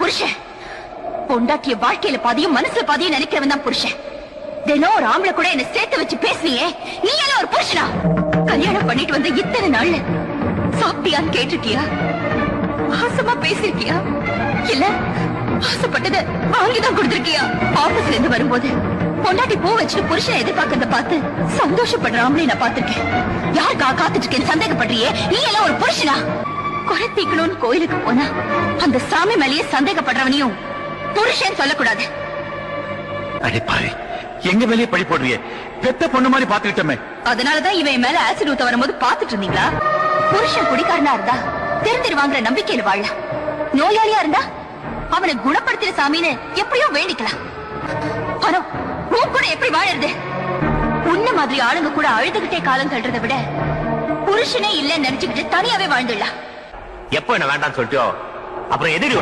புருஷன். பொண்டாட்டிய வாழ்க்கையில பாதியும் மனசுல பாதியும் நினைக்கிறவன் தான் புருஷன். தினம் ஒரு ஆம்பளை கூட என்ன சேர்த்து வச்சு பேசுனியே, நீ எல்லாம் ஒரு புருஷனா? கல்யாணம் பண்ணிட்டு வந்து இத்தனை நாள்ல சாப்பிட்டியான்னு கேட்டிருக்கியா? ஆசமா பேசிருக்கியா? இல்ல ஆசைப்பட்டத வாங்கிதான் கொடுத்திருக்கியா? ஆபீஸ்ல இருந்து வரும்போது பொண்டாட்டி பூ வச்சுட்டு புருஷனை எதிர்பார்க்கறத பார்த்து சந்தோஷப்படுற ஆம்பளை நான் பார்த்திருக்கேன். யாருக்கா காத்துட்டு இருக்கேன்னு சந்தேகப்படுறியே, நீ எல்லாம் ஒரு புருஷனா? குறை தீக்கணும்னு கோயிலுக்கு போனா அந்த சாமி மேலேயே சந்தேகப்படுறவனையும் புருஷன் சொல்லக்கூடாது. அடே பாரு, எங்க மேலேயே பழி போடுறியே. பெத்த பொண்ணு மாதிரி பாத்துக்கிட்டோமே. அதனாலதான் இவன் மேல ஆசிட் ஊத்த வரும்போது பாத்துட்டு இருந்தீங்களா? புருஷன் குடிக்காரனா இருந்தா தெரிஞ்சிருவாங்கிற நம்பிக்கையில வாழலாம். நோயாளியா இருந்தா அவனை குணப்படுத்தின சாமின்னு எப்படியோ வேண்டிக்கலாம். ஆனா உன் கூட எப்படி வாழறது? உன்ன மாதிரி ஆளுங்க கூட அழுதுகிட்டே காலம் தள்ளுறதை விட புருஷனே இல்லன்னு நினைச்சுக்கிட்டு தனியாவே வாழ்ந்துடலாம். எப்ப என்ன வேண்டாம்னு சொல்லிட்டோ அப்புறம் எதிரி